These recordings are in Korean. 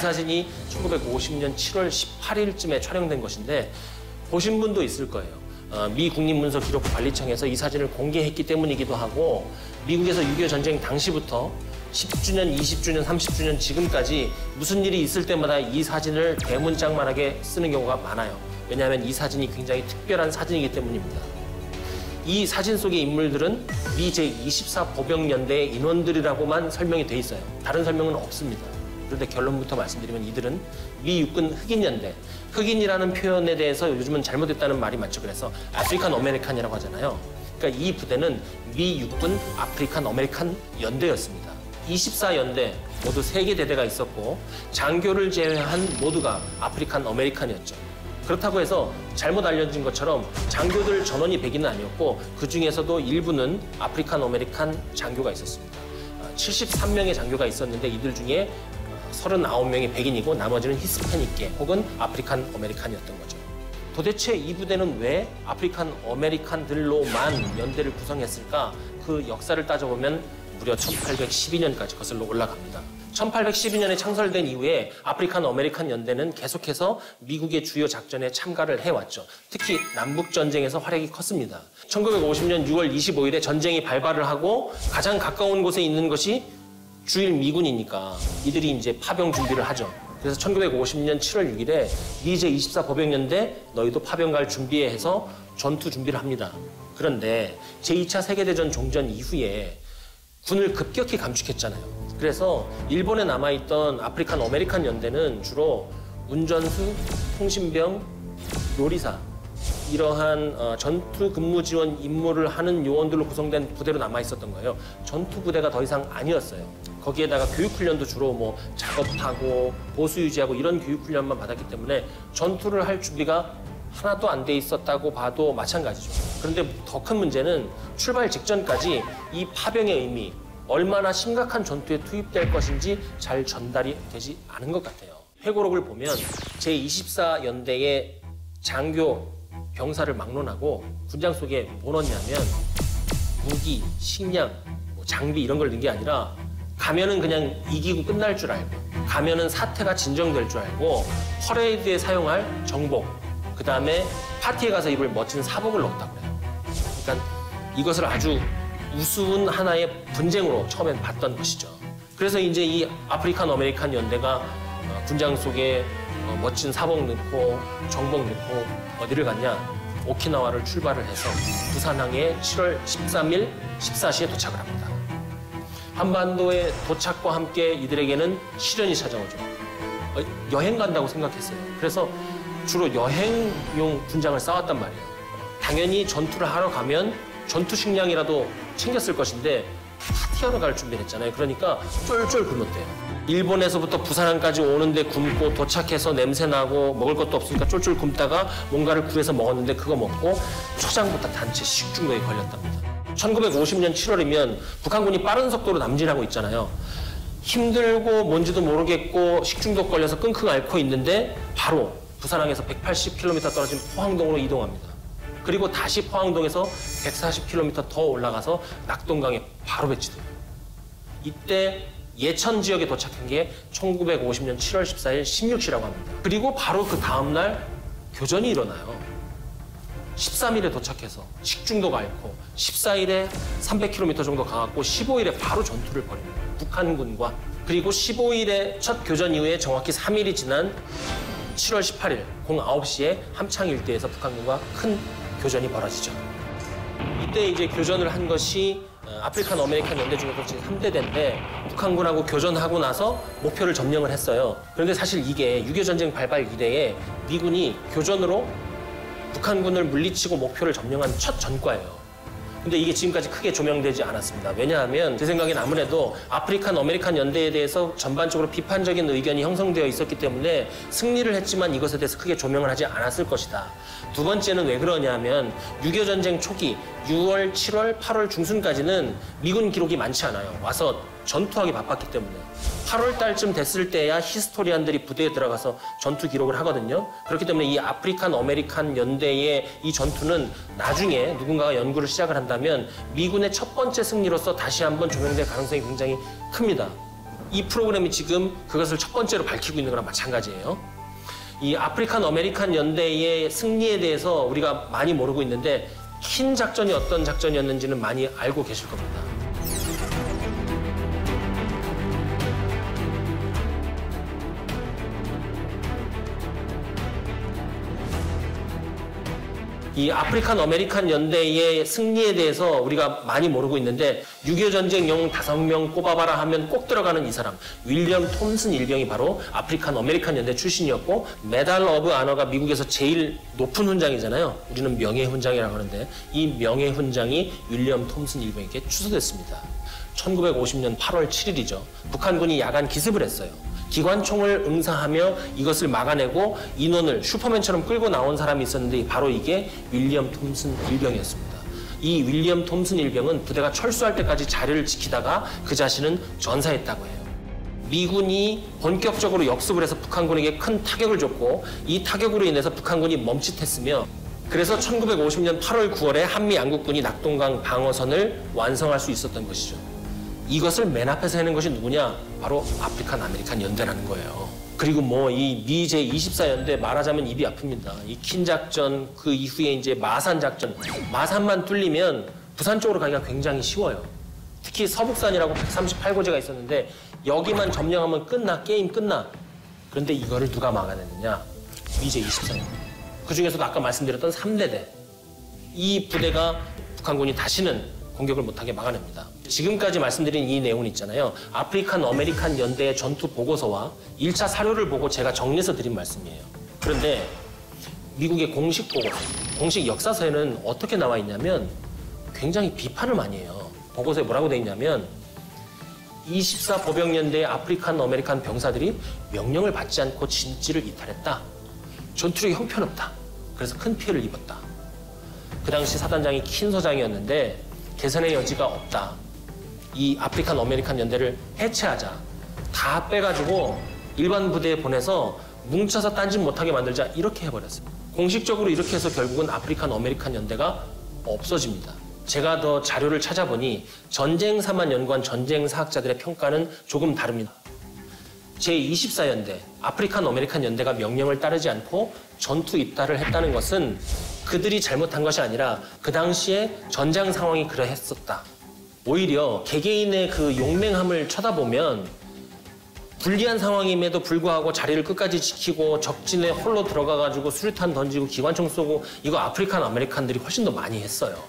사진이 1950년 7월 18일쯤에 촬영된 것인데 보신 분도 있을 거예요. 미 국립문서기록관리청에서 이 사진을 공개했기 때문이기도 하고 미국에서 6.25 전쟁 당시부터 10주년, 20주년, 30주년 지금까지 무슨 일이 있을 때마다 이 사진을 대문짝만하게 쓰는 경우가 많아요. 왜냐하면 이 사진이 굉장히 특별한 사진이기 때문입니다. 이 사진 속의 인물들은 미 제24 보병연대의 인원들이라고만 설명이 돼 있어요. 다른 설명은 없습니다. 그런데 결론부터 말씀드리면 이들은 미 육군 흑인연대, 흑인이라는 표현에 대해서 요즘은 잘못됐다는 말이 많죠. 그래서 아프리칸 아메리칸이라고 하잖아요. 그러니까 이 부대는 미 육군 아프리칸 아메리칸 연대였습니다. 24연대 모두 3개 대대가 있었고 장교를 제외한 모두가 아프리칸 아메리칸이었죠. 그렇다고 해서 잘못 알려진 것처럼 장교들 전원이 백인은 아니었고 그 중에서도 일부는 아프리칸 아메리칸 장교가 있었습니다. 73명의 장교가 있었는데 이들 중에 39명이 백인이고 나머지는 히스패닉계 혹은 아프리칸 아메리칸이었던 거죠. 도대체 이 부대는 왜 아프리칸 아메리칸들로만 연대를 구성했을까? 그 역사를 따져보면 무려 1812년까지 거슬러 올라갑니다. 1812년에 창설된 이후에 아프리칸 아메리칸 연대는 계속해서 미국의 주요 작전에 참가를 해왔죠. 특히 남북전쟁에서 활약이 컸습니다. 1950년 6월 25일에 전쟁이 발발을 하고 가장 가까운 곳에 있는 것이 주일 미군이니까 이들이 이제 파병 준비를 하죠. 그래서 1950년 7월 6일에 미 제24 보병연대 너희도 파병 갈 준비해 해서 전투 준비를 합니다. 그런데 제2차 세계대전 종전 이후에 군을 급격히 감축했잖아요. 그래서 일본에 남아있던 아프리칸 아메리칸 연대는 주로 운전수, 통신병, 요리사 이러한 전투 근무 지원 임무를 하는 요원들로 구성된 부대로 남아있었던 거예요. 전투 부대가 더 이상 아니었어요. 거기에다가 교육훈련도 주로 뭐 작업하고 보수 유지하고 이런 교육훈련만 받았기 때문에 전투를 할 준비가 하나도 안 돼 있었다고 봐도 마찬가지죠. 그런데 더 큰 문제는 출발 직전까지 이 파병의 의미, 얼마나 심각한 전투에 투입될 것인지 잘 전달이 되지 않은 것 같아요. 회고록을 보면 제24연대의 장교, 병사를 막론하고 군장 속에 뭐 넣냐면 무기, 식량, 장비 이런 걸 넣은 게 아니라 가면은 그냥 이기고 끝날 줄 알고 가면은 사태가 진정될 줄 알고 퍼레이드에 사용할 정복, 그 다음에 파티에 가서 입을 멋진 사복을 넣었다고 해요. 그러니까 이것을 아주 우스운 하나의 분쟁으로 처음엔 봤던 것이죠. 그래서 이제 이 아프리칸 아메리칸 연대가 군장 속에 멋진 사복 넣고 정복 넣고 어디를 갔냐? 오키나와를 출발을 해서 부산항에 7월 13일 14시에 도착을 합니다. 한반도의 도착과 함께 이들에게는 시련이 찾아오죠. 여행 간다고 생각했어요. 그래서 주로 여행용 군장을 싸왔단 말이에요. 당연히 전투를 하러 가면 전투 식량이라도 챙겼을 것인데 파티하러 갈 준비를 했잖아요. 그러니까 쫄쫄 굶었대요. 일본에서부터 부산항까지 오는데 굶고 도착해서 냄새나고 먹을 것도 없으니까 쫄쫄 굶다가 뭔가를 구해서 먹었는데 그거 먹고 초장부터 단체 식중독에 걸렸답니다. 1950년 7월이면 북한군이 빠른 속도로 남진하고 있잖아요. 힘들고 뭔지도 모르겠고 식중독 걸려서 끙끙 앓고 있는데 바로 부산항에서 180km 떨어진 포항동으로 이동합니다. 그리고 다시 포항동에서 140km 더 올라가서 낙동강에 바로 배치돼요. 이때 예천 지역에 도착한 게 1950년 7월 14일 16시라고 합니다. 그리고 바로 그 다음날 교전이 일어나요. 13일에 도착해서 식중독 앓고 14일에 300km 정도 가갖고 15일에 바로 전투를 벌입니다. 북한군과. 그리고 15일에 첫 교전 이후에 정확히 3일이 지난 7월 18일 09시에 함창 일대에서 북한군과 큰 교전이 벌어지죠. 이때 이제 교전을 한 것이 아프리칸 아메리칸 연대 중에서 제3대대인데 북한군하고 교전하고 나서 목표를 점령을 했어요. 그런데 사실 이게 6.25 전쟁 발발 이래에 미군이 교전으로 북한군을 물리치고 목표를 점령한 첫 전과예요. 근데 이게 지금까지 크게 조명되지 않았습니다. 왜냐하면 제 생각엔 아무래도 아프리칸 아메리칸 연대에 대해서 전반적으로 비판적인 의견이 형성되어 있었기 때문에 승리를 했지만 이것에 대해서 크게 조명을 하지 않았을 것이다. 두 번째는 왜 그러냐면 6.25 전쟁 초기 6월, 7월, 8월 중순까지는 미군 기록이 많지 않아요. 와서 전투하기 바빴기 때문에. 8월 달쯤 됐을 때야 히스토리안들이 부대에 들어가서 전투 기록을 하거든요. 그렇기 때문에 이 아프리칸 아메리칸 연대의 이 전투는 나중에 누군가가 연구를 시작을 한다면 미군의 첫 번째 승리로서 다시 한번 조명될 가능성이 굉장히 큽니다. 이 프로그램이 지금 그것을 첫 번째로 밝히고 있는 거랑 마찬가지예요. 이 아프리칸 아메리칸 연대의 승리에 대해서 우리가 많이 모르고 있는데 킨 작전이 어떤 작전이었는지는 많이 알고 계실 겁니다. 이 아프리칸 아메리칸 연대의 승리에 대해서 우리가 많이 모르고 있는데 6.25 전쟁 영웅 5명 꼽아봐라 하면 꼭 들어가는 이 사람 윌리엄 톰슨 일병이 바로 아프리칸 아메리칸 연대 출신이었고 메달 오브 아너가 미국에서 제일 높은 훈장이잖아요. 우리는 명예훈장이라고 하는데 이 명예훈장이 윌리엄 톰슨 일병에게 추서됐습니다. 1950년 8월 7일이죠. 북한군이 야간 기습을 했어요. 기관총을 응사하며 이것을 막아내고 인원을 슈퍼맨처럼 끌고 나온 사람이 있었는데 바로 이게 윌리엄 톰슨 일병이었습니다. 이 윌리엄 톰슨 일병은 부대가 철수할 때까지 자리를 지키다가 그 자신은 전사했다고 해요. 미군이 본격적으로 역습을 해서 북한군에게 큰 타격을 줬고 이 타격으로 인해서 북한군이 멈칫했으며 그래서 1950년 8월 9월에 한미 양국군이 낙동강 방어선을 완성할 수 있었던 것이죠. 이것을 맨 앞에서 해낸 것이 누구냐? 바로 아프리칸 아메리칸 연대라는 거예요. 그리고 뭐 이 미 제24연대 말하자면 입이 아픕니다. 이 킨 작전, 그 이후에 이제 마산 작전. 마산만 뚫리면 부산 쪽으로 가기가 굉장히 쉬워요. 특히 서북산이라고 138고지가 있었는데 여기만 점령하면 끝나, 게임 끝나. 그런데 이거를 누가 막아냈느냐? 미 제24연대. 그 중에서도 아까 말씀드렸던 3대대. 이 부대가 북한군이 다시는 공격을 못하게 막아냅니다. 지금까지 말씀드린 이 내용은 있잖아요. 아프리칸 아메리칸 연대의 전투 보고서와 1차 사료를 보고 제가 정리해서 드린 말씀이에요. 그런데 미국의 공식 보고서, 공식 역사서에는 어떻게 나와 있냐면 굉장히 비판을 많이 해요. 보고서에 뭐라고 돼 있냐면 24 보병연대의 아프리칸 아메리칸 병사들이 명령을 받지 않고 진지를 이탈했다. 전투력이 형편없다. 그래서 큰 피해를 입었다. 그 당시 사단장이 킨 서장이었는데 개선의 여지가 없다. 이 아프리칸 아메리칸 연대를 해체하자. 다 빼가지고 일반 부대에 보내서 뭉쳐서 딴짓 못하게 만들자. 이렇게 해버렸어요. 공식적으로 이렇게 해서 결국은 아프리칸 아메리칸 연대가 없어집니다. 제가 더 자료를 찾아보니 전쟁사만 연구한 전쟁사학자들의 평가는 조금 다릅니다. 제24연대, 아프리칸 아메리칸 연대가 명령을 따르지 않고 전투 입달을 했다는 것은 그들이 잘못한 것이 아니라 그 당시에 전장 상황이 그러했었다. 오히려 개개인의 그 용맹함을 쳐다보면 불리한 상황임에도 불구하고 자리를 끝까지 지키고 적진에 홀로 들어가가지고 수류탄 던지고 기관총 쏘고 이거 아프리칸 아메리칸들이 훨씬 더 많이 했어요.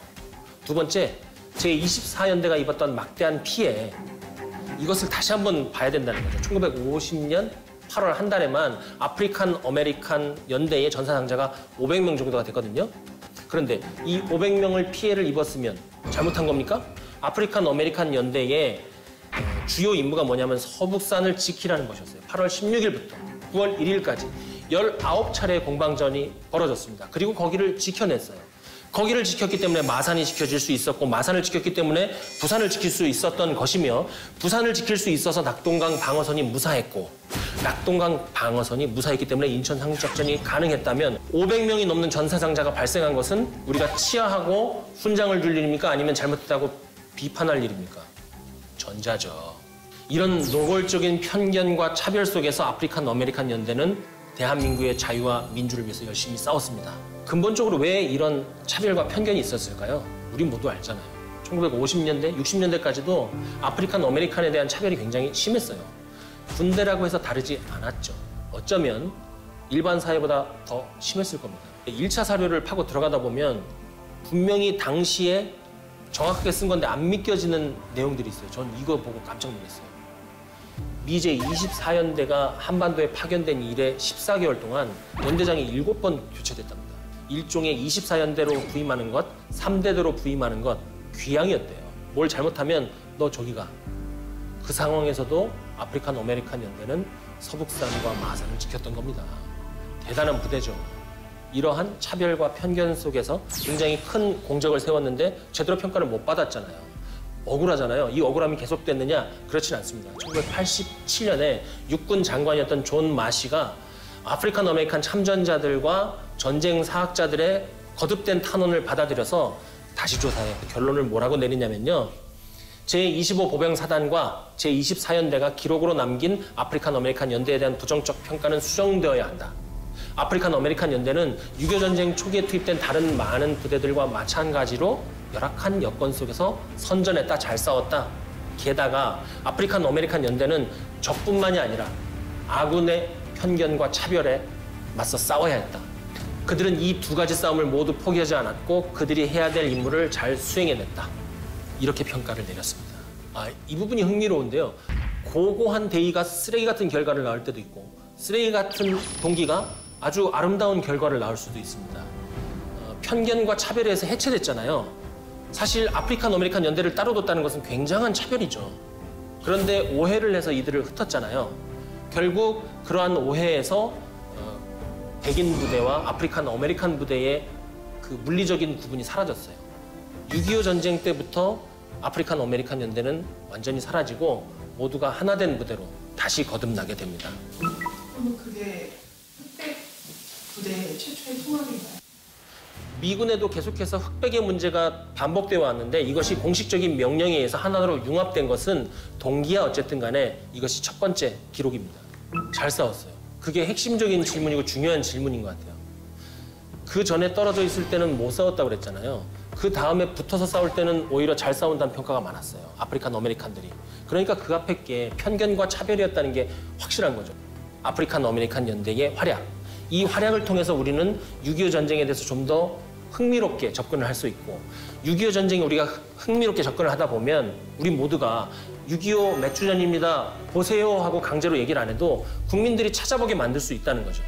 두 번째, 제24연대가 입었던 막대한 피해 이것을 다시 한번 봐야 된다는 거죠. 1950년 8월 한 달에만 아프리칸 아메리칸 연대의 전사상자가 500명 정도가 됐거든요. 그런데 이 500명을 피해를 입었으면 잘못한 겁니까? 아프리칸 아메리칸 연대의 주요 임무가 뭐냐면 서북산을 지키라는 것이었어요. 8월 16일부터 9월 1일까지 19차례의 공방전이 벌어졌습니다. 그리고 거기를 지켜냈어요. 거기를 지켰기 때문에 마산이 지켜질 수 있었고 마산을 지켰기 때문에 부산을 지킬 수 있었던 것이며 부산을 지킬 수 있어서 낙동강 방어선이 무사했고 낙동강 방어선이 무사했기 때문에 인천 상륙작전이 가능했다면 500명이 넘는 전사상자가 발생한 것은 우리가 치하하고 훈장을 줄 일입니까? 아니면 잘못했다고 비판할 일입니까? 전자죠. 이런 노골적인 편견과 차별 속에서 아프리칸 아메리칸 연대는 대한민국의 자유와 민주를 위해서 열심히 싸웠습니다. 근본적으로 왜 이런 차별과 편견이 있었을까요? 우리 모두 알잖아요. 1950년대, 60년대까지도 아프리칸 아메리칸에 대한 차별이 굉장히 심했어요. 군대라고 해서 다르지 않았죠. 어쩌면 일반 사회보다 더 심했을 겁니다. 1차 사료를 파고 들어가다 보면 분명히 당시에 정확하게 쓴 건데 안 믿겨지는 내용들이 있어요. 전 이거 보고 깜짝 놀랐어요. 미제 24연대가 한반도에 파견된 이래 14개월 동안 연대장이 7번 교체됐답니다. 일종의 24연대로 부임하는 것, 3대대로 부임하는 것, 귀향이었대요. 뭘 잘못하면 너 저기 가. 그 상황에서도 아프리칸 아메리칸 연대는 서북산과 마산을 지켰던 겁니다. 대단한 부대죠. 이러한 차별과 편견 속에서 굉장히 큰 공적을 세웠는데 제대로 평가를 못 받았잖아요. 억울하잖아요. 이 억울함이 계속됐느냐? 그렇진 않습니다. 1987년에 육군 장관이었던 존 마시가 아프리칸 아메리칸 참전자들과 전쟁 사학자들의 거듭된 탄원을 받아들여서 다시 조사해 결론을 뭐라고 내리냐면요. 제25 보병사단과 제24연대가 기록으로 남긴 아프리칸 아메리칸 연대에 대한 부정적 평가는 수정되어야 한다. 아프리칸 아메리칸 연대는 6.25 전쟁 초기에 투입된 다른 많은 부대들과 마찬가지로 열악한 여건 속에서 선전했다, 잘 싸웠다. 게다가 아프리칸 아메리칸 연대는 적뿐만이 아니라 아군의 편견과 차별에 맞서 싸워야 했다. 그들은 이 두 가지 싸움을 모두 포기하지 않았고 그들이 해야 될 임무를 잘 수행해냈다. 이렇게 평가를 내렸습니다. 이 부분이 흥미로운데요. 고고한 대의가 쓰레기 같은 결과를 낳을 때도 있고 쓰레기 같은 동기가 아주 아름다운 결과를 낳을 수도 있습니다. 편견과 차별에 의해서 해체됐잖아요. 사실 아프리칸 아메리칸 연대를 따로 뒀다는 것은 굉장한 차별이죠. 그런데 오해를 해서 이들을 흩었잖아요. 결국 그러한 오해에서 백인 부대와 아프리칸 아메리칸 부대의 그 물리적인 구분이 사라졌어요. 6.25 전쟁 때부터 아프리칸 아메리칸 연대는 완전히 사라지고 모두가 하나 된 부대로 다시 거듭나게 됩니다. 그러면 그게 흑백 부대의 최초의 통합인가요? 미군에도 계속해서 흑백의 문제가 반복되어 왔는데 이것이 공식적인 명령에 의해서 하나로 융합된 것은 동기야 어쨌든 간에 이것이 첫 번째 기록입니다. 잘 싸웠어요. 그게 핵심적인 질문이고 중요한 질문인 것 같아요. 그 전에 떨어져 있을 때는 못 싸웠다고 그랬잖아요. 그 다음에 붙어서 싸울 때는 오히려 잘 싸운다는 평가가 많았어요. 아프리칸 아메리칸들이. 그러니까 그 앞에 게 편견과 차별이었다는 게 확실한 거죠. 아프리칸 아메리칸 연대의 활약. 이 활약을 통해서 우리는 6.25 전쟁에 대해서 좀 더 흥미롭게 접근을 할 수 있고 6.25 전쟁에 우리가 흥미롭게 접근을 하다 보면 우리 모두가 6.25 몇 주년입니다. 보세요 하고 강제로 얘기를 안 해도 국민들이 찾아보게 만들 수 있다는 거죠.